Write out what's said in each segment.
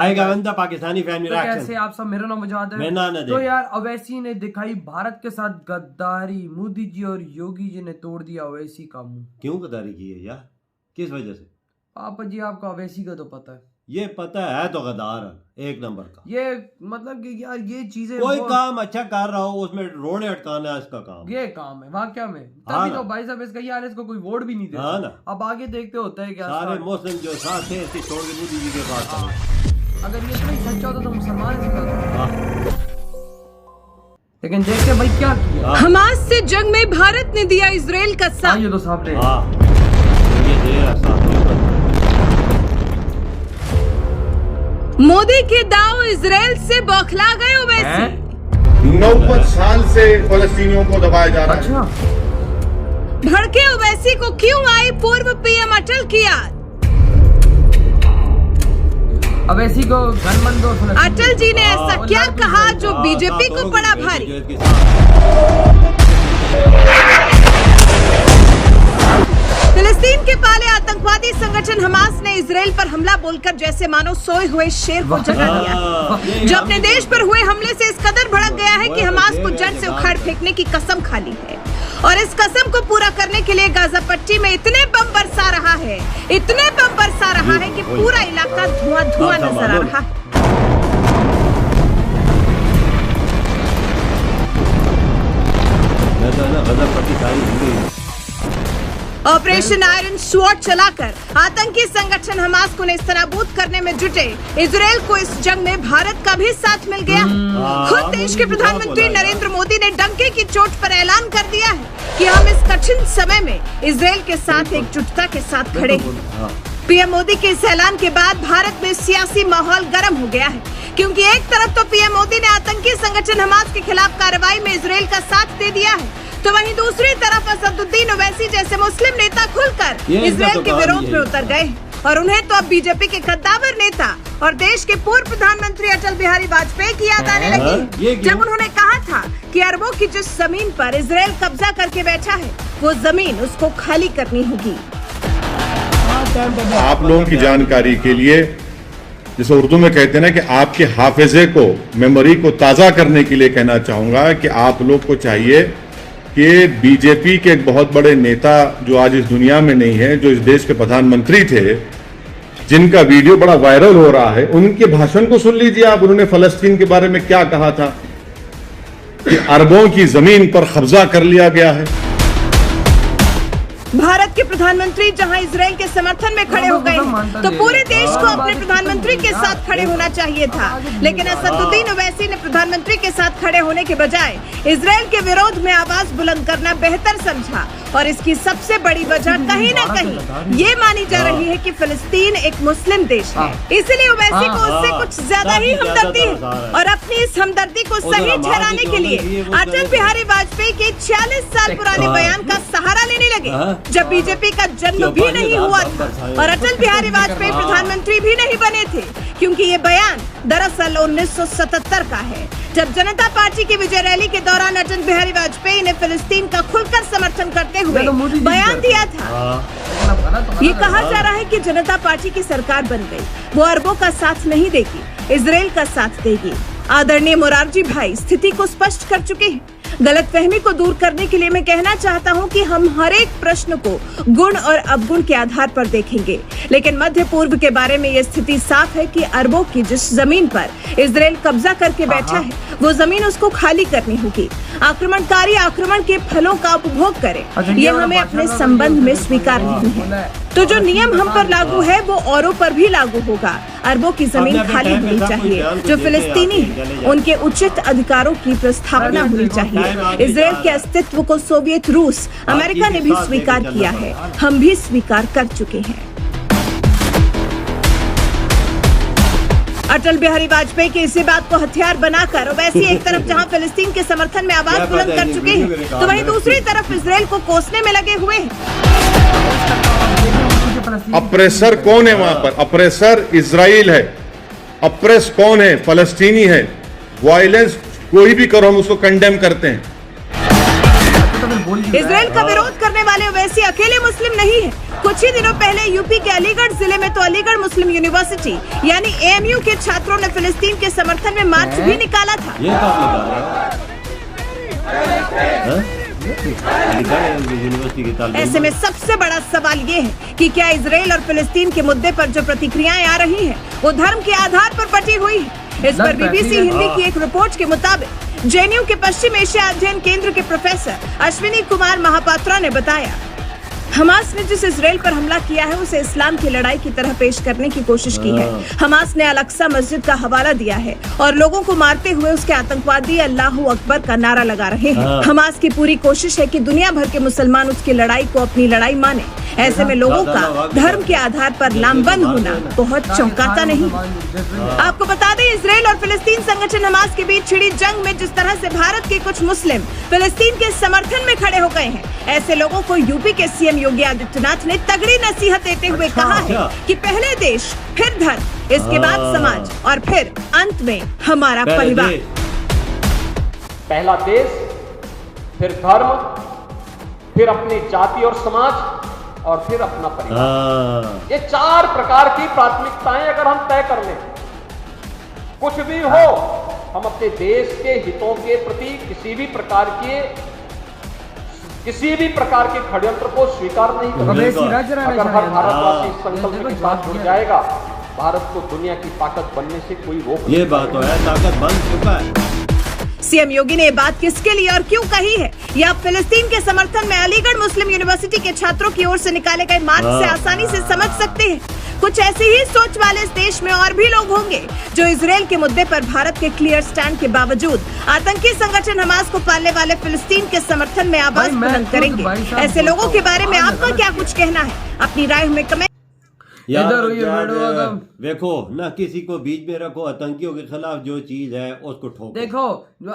आएगा बंदा पाकिस्तानी फैमिली तो कैसे आप सब, मेरा नाम मुजाहिद है। तो यार अवैसी ने दिखाई भारत के साथ गद्दारी, मोदी जी और योगी जी ने तोड़ दिया अवैसी का मुंह। क्यों गद्दारी की है यार, किस वजह से? पापा जी आपको अवैसी का तो पता है। ये पता है तो गद्दार है एक नंबर का। ये मतलब कि यार ये चीजें कोई काम अच्छा कर रहा हो उसमें रोने अटकाना है इसका काम, ये काम है वाकया में। तभी तो भाई साहब इसका यार इसको कोई वोट भी नहीं देता। हाँ ना। अब आगे देखते होता है क्या सारे मुस्लिम जो साथ थे इसकी छोड़ के मोदी जी के पास चले। अगर ये इतना ही सच्चा होता तो मुसलमान ही, लेकिन देखते भाई क्या किया। हमास से जंग में भारत ने दिया इजराइल का साथ। ये तो साफ है। मोदी के दाव इजराइल से बौखला गए ओवैसी। 90 साल से फलस्तीनियों को दबाया जा रहा है। अच्छा। भड़के ओवैसी को क्यों आई पूर्व पीएम अटल की याद। अवैसी को गनमन दो। अटल जी ने ऐसा क्या कहा जो बीजेपी को पड़ा भारी। फिलिस्तीन के पाले आतंकवादी संगठन हमास ने इजराइल पर हमला बोलकर जैसे मानो सोए हुए शेर को जगा दिया, जो अपने देश पर हुए हमले से इस कदर भड़क गया है कि हमास को जड़ से उखाड़ फेंकने की कसम खा ली है। और इस कसम को पूरा करने के लिए गाजा पट्टी में इतने बम बरसा रहा है, इतने बम बरसा रहा है कि पूरा इलाका धुआं धुआं नजर आ रहा है। ऑपरेशन आयरन स्वॉर्ड चलाकर आतंकी संगठन हमास को नेस्तनाबूद करने में जुटे इजराइल को इस जंग में भारत का भी साथ मिल गया। खुद देश के प्रधानमंत्री नरेंद्र मोदी ने डंके की चोट पर ऐलान कर दिया है कि हम इस कठिन समय में इजराइल के साथ एकजुटता के साथ खड़े हैं। पीएम मोदी के इस ऐलान के बाद भारत में सियासी माहौल गर्म हो गया है, क्योंकि एक तरफ तो पीएम मोदी ने आतंकी संगठन हमास के खिलाफ कार्रवाई में इजराइल का साथ दे दिया है, तो वहीं दूसरी तरफ असदुद्दीन ओवैसी जैसे मुस्लिम नेता खुलकर इजराइल के विरोध में उतर गए। और उन्हें तो अब बीजेपी के कद्दावर नेता और देश के पूर्व प्रधानमंत्री अटल बिहारी वाजपेयी की याद आने लगी, जब उन्होंने कहा था कि अरबों की जिस जमीन पर इजराइल कब्जा करके बैठा है वो जमीन उसको खाली करनी होगी। आप लोगों की जानकारी के लिए, जैसे उर्दू में कहते हैं ना कि आपके हाफिजे को, मेमोरी को ताज़ा करने के लिए कहना चाहूंगा कि आप लोग को चाहिए कि बीजेपी के एक बहुत बड़े नेता जो आज इस दुनिया में नहीं है, जो इस देश के प्रधानमंत्री थे, जिनका वीडियो बड़ा वायरल हो रहा है, उनके भाषण को सुन लीजिए आप। उन्होंने फलस्तीन के बारे में क्या कहा था कि अरबों की जमीन पर कब्जा कर लिया गया है। भारत के प्रधानमंत्री जहां इजराइल के समर्थन में खड़े हो गए तो पूरे देश को अपने प्रधानमंत्री के साथ खड़े होना चाहिए था, लेकिन असदुद्दीन ओवैसी ने प्रधानमंत्री के साथ खड़े होने के बजाय इजराइल के विरोध में आवाज बुलंद करना बेहतर समझा। और इसकी सबसे बड़ी वजह कहीं न कहीं ये मानी जा रही है कि फिलिस्तीन एक मुस्लिम देश है, इसलिए ओवैसी को उससे कुछ ज्यादा ही हमदर्दी है। और अपनी इस हमदर्दी को सही ठहराने के लिए अटल बिहारी वाजपेयी के 46 साल पुराने बयान का सहारा लेने लगे, जब बीजेपी का जन्म भी नहीं हुआ था और अटल बिहारी वाजपेयी प्रधानमंत्री भी नहीं बने थे, क्योंकि ये बयान दरअसल 1977 का है, जब जनता पार्टी की विजय रैली के दौरान अटल बिहारी वाजपेयी ने फिलिस्तीन का खुलकर समर्थन करते हुए बयान दिया था। ये कहा जा रहा है कि जनता पार्टी की सरकार बन गई, वो अरबों का साथ नहीं देगी, इजराइल का साथ देगी। आदरणीय मोरारजी भाई स्थिति को स्पष्ट कर चुके हैं। गलतफहमी को दूर करने के लिए मैं कहना चाहता हूं कि हम हर एक प्रश्न को गुण और अवगुण के आधार पर देखेंगे, लेकिन मध्य पूर्व के बारे में यह स्थिति साफ है कि अरबों की जिस जमीन पर इजराइल कब्जा करके बैठा है वो जमीन उसको खाली करनी होगी। आक्रमणकारी आक्रमण के फलों का उपभोग करे, यह हमें अपने संबंध में स्वीकार नहीं है। तो जो नियम हम पर लागू है वो औरों पर भी लागू होगा। अरबों की जमीन खाली होनी चाहिए, जो फिलिस्तीनी है उनके उचित अधिकारों की प्रस्थापना होनी चाहिए। इजराइल के अस्तित्व को सोवियत रूस, अमेरिका ने भी स्वीकार किया है, हम भी स्वीकार कर चुके हैं। अटल बिहारी वाजपेयी की इसी बात को हथियार बनाकर ओवैसी एक तरफ जहां फिलिस्तीन के समर्थन में आवाज बुलंद कर चुके हैं, तो वहीं दूसरी तरफ इजराइल को कोसने में लगे हुए हैं। अप्रेसर कौन है वहां पर? अप्रेसर इजराइल है। अप्रेस कौन है? फलस्तीनी है। वायलेंस कोई भी करो हम उसको कंडेम करते हैं। इजराइल का विरोध करने वाले ओवैसी अकेले मुस्लिम नहीं है, कुछ ही दिनों पहले यूपी के अलीगढ़ जिले में तो अलीगढ़ मुस्लिम यूनिवर्सिटी यानी AMU के छात्रों ने फिलिस्तीन के समर्थन में मार्च भी निकाला था। ये यूनिवर्सिटी के ऐसे में सबसे बड़ा सवाल ये है कि क्या इजराइल और फिलिस्तीन के मुद्दे पर जो प्रतिक्रियाएं आ रही हैं, वो धर्म के आधार पर बटी हुई है। इस पर BBC हिंदी की एक रिपोर्ट के मुताबिक JNU के पश्चिम एशिया अध्ययन केंद्र के प्रोफेसर अश्विनी कुमार महापात्रा ने बताया, हमास ने जिस इजराइल पर हमला किया है उसे इस्लाम की लड़ाई की तरह पेश करने की कोशिश की है। हमास ने अल-अक्सा मस्जिद का हवाला दिया है और लोगों को मारते हुए उसके आतंकवादी अल्लाहू अकबर का नारा लगा रहे हैं। हमास की पूरी कोशिश है कि दुनिया भर के मुसलमान उसकी लड़ाई को अपनी लड़ाई माने। ऐसे में लोगों का धर्म के आधार पर लामबंद होना बहुत चौंकाता नहीं। आपको बता दें, इजराइल और फिलिस्तीन संगठन हमास के बीच छिड़ी जंग में जिस तरह से भारत के कुछ मुस्लिम फिलिस्तीन के समर्थन में खड़े हो गए हैं, ऐसे लोगों को यूपी के CM योगी आदित्यनाथ ने तगड़ी नसीहत देते हुए कहा है कि पहले देश, फिर धर्म, इसके बाद समाज और फिर अंत में हमारा परिवार। पहला देश, फिर धर्म, फिर अपनी जाति और समाज और फिर अपना परिवार। ये 4 प्रकार की प्राथमिकताएं अगर हम तय कर लें, कुछ भी हो, हम अपने देश के हितों के प्रति किसी भी प्रकार के षड्यंत्र को स्वीकार नहीं करेंगे। अगर हर भारतवासी इस संकल्प के साथ जुड़ जाएगा, भारत को दुनिया की ताकत बनने से कोई रोक नहीं। ये बात तो है, ताकत बन चुका है। CM योगी ने ये बात किसके लिए और क्यों कही है, ये आप फिलिस्तीन के समर्थन में अलीगढ़ मुस्लिम यूनिवर्सिटी के छात्रों की ओर से निकाले गए मार्च से आसानी से समझ सकते हैं। कुछ ऐसी ही सोच वाले इस देश में और भी लोग होंगे जो इजराइल के मुद्दे पर भारत के क्लियर स्टैंड के बावजूद आतंकी संगठन हमास को पालने वाले फिलिस्तीन के समर्थन में आवाज बुलंद करेंगे। ऐसे लोगों के बारे में आपका क्या कुछ कहना है? अपनी राय में कमेंट। देखो ना, किसी को बीच में रखो, आतंकियों के खिलाफ जो चीज है उसको ठोको। देखो,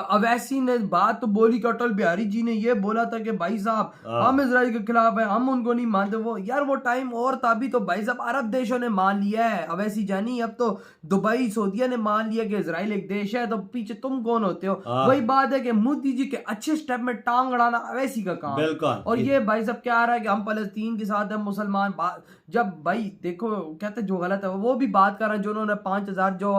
अवैसी ने बात तो बोली कि अटल बिहारी जी ने ये बोला था कि भाई साहब हम इजराइल के खिलाफ है, हम उनको नहीं मानते। वो यार वो टाइम और था, अभी तो भाई साहब अरब देशों ने मान लिया है अवैसी जानी। अब तो दुबई सऊदीया ने मान लिया कि इजराइल एक देश है, तो पीछे तुम कौन होते हो? वही बात है कि मोदी जी के अच्छे स्टेप में टांग अड़ाना अवैसी का काम। और ये भाई साहब क्या आ रहा है कि हम फलस्तीन के साथ है, मुसलमान। जब भाई देखो कहते जो गलत है वो भी बात कर रहे हैं, जो उन्होंने 5000 जो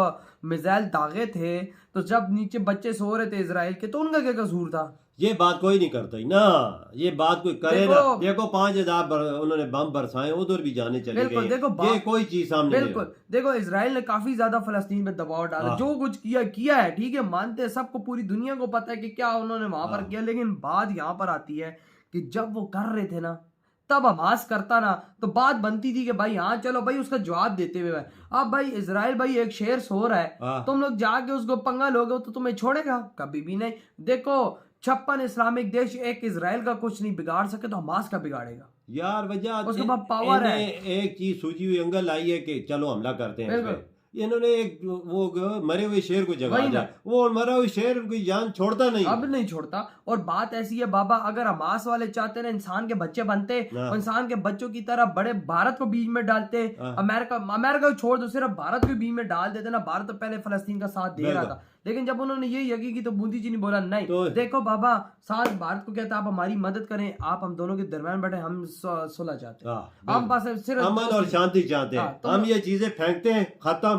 मिसाइल दागे थे, तो जब नीचे बच्चे सो रहे थे इजराइल के, तो उनका क्या कसूर था? ये बात कोई नहीं करता ही ना, ये बात कोई करे ना। देखो 5000 उन्होंने बम बरसाए, उधर भी जाने चले गए। देखो ये कोई चीज सामने बिल्कुल देखो, इजराइल ने काफी ज्यादा फलस्तीन पे दबाव डाला, जो कुछ किया है, ठीक है, मानते हैं, सबको पूरी दुनिया को पता है कि क्या उन्होंने वहां पर किया। लेकिन बात यहाँ पर आती है कि जब वो कर रहे थे ना, तब हमास करता ना, तो बात बनती थी कि भाई हाँ चलो भाई उसका जवाब देते हुए। अब भाई इजराइल भाई एक शेर सो रहा है, तुम लोग जाके उसको पंगा लोगे तो तुम्हें छोड़ेगा? कभी भी नहीं। देखो 56 इस्लामिक देश एक इजराइल का कुछ नहीं बिगाड़ सके, तो हमास का बिगाड़ेगा यार? वजह उसके पास पावर है। एक चीज सूझी हुई अंगल आई है कि चलो हमला करते हैं। इन्होंने एक वो मरे हुए शेर को जगा दिया, वो मरा हुआ शेर उनकी जान छोड़ता नहीं, अब नहीं छोड़ता। और बात ऐसी है बाबा, अगर हमास वाले चाहते ना इंसान के बच्चे बनते, इंसान के बच्चों की तरह बड़े भारत को बीच में डालते, अमेरिका को छोड़ दो, सिर्फ भारत को बीच में डाल देते ना। भारत तो पहले फलस्तीन का साथ दे रहा था, लेकिन जब उन्होंने ये यकी की तो मोदी जी ने बोला नहीं। तो देखो बाबा, साथ भारत को कहता आप हमारी मदद करें, आप हम दोनों के दरमियान बैठे, हम सुलह चाहते हैं, हम पास सिर्फ अमन और शांति चाहते हैं। हम ये चीजें फेंकते हैं, खत्म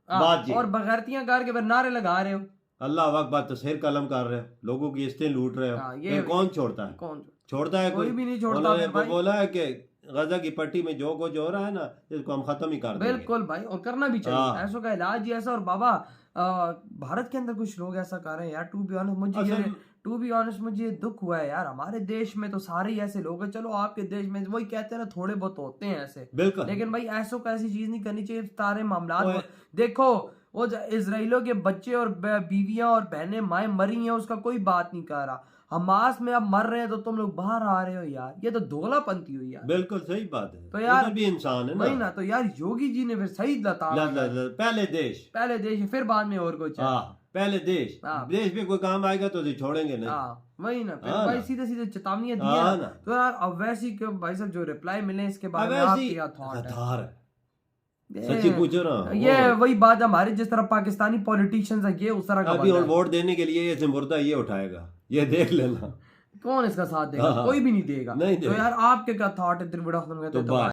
बात जी। और बगैरतियां करके फिर नारे लगा रहे हो, अल्लाह अकबर, तो सिर कलम कर रहे हो, लोगों की किस्तें लूट रहे हो। ये कौन छोड़ता है? कौन छोड़ता है? कोई भी नहीं छोड़ता। बोला है कि गजा की पट्टी में जो कुछ हो रहा है ना, इसको हम खत्म ही कर देंगे। बिल्कुल भाई, और करना भी चाहिए, ऐसा का इलाज ही ऐसा। और बाबा भारत के अंदर कुछ लोग ऐसा कर रहे हैं यार, टू बी ऑनेस्ट मुझे दुख हुआ है यार। हमारे देश में तो सारे ही ऐसे लोग हैं, चलो आपके देश में वही कहते हैं ना, थोड़े बहुत होते हैं ऐसे, बिल्कुल, लेकिन भाई ऐसो को ऐसी चीज नहीं करनी चाहिए। सारे मामला देखो, वो इजराइलों के बच्चे और बीवियां और बहनें माएँ मरी हैं, उसका कोई बात नहीं कर रहा। हमास में अब मर रहे हैं तो तुम लोग बाहर आ रहे हो यार, ये तो दोगलापंती हुई यार। बिल्कुल सही बात है, तो यार भी इंसान है ना। तो यार योगी जी ने फिर सही पहले देश फिर बाद में और कुछ, पहले देश पे कोई काम आएगा तो छोड़ेंगे नहीं। वही ना, फिर भाई सीधे सीधे चेतावनियां दी है। तो यार अवैसी के भाई साहब जो रिप्लाई मिले इसके बारे में आपके क्या थॉट है? सच्ची पूछो ना, ये वही बात हमारे जिस तरह पाकिस्तानी पॉलिटिशियंस है, ये उस तरह का अभी और वोट देने के लिए ये मुर्दा ये उठाएगा, ये देख लेना। कौन इसका साथ देगा? कोई भी नहीं देगा। तो यार आपके क्या थॉट है त्रिपुरा खत्म करते?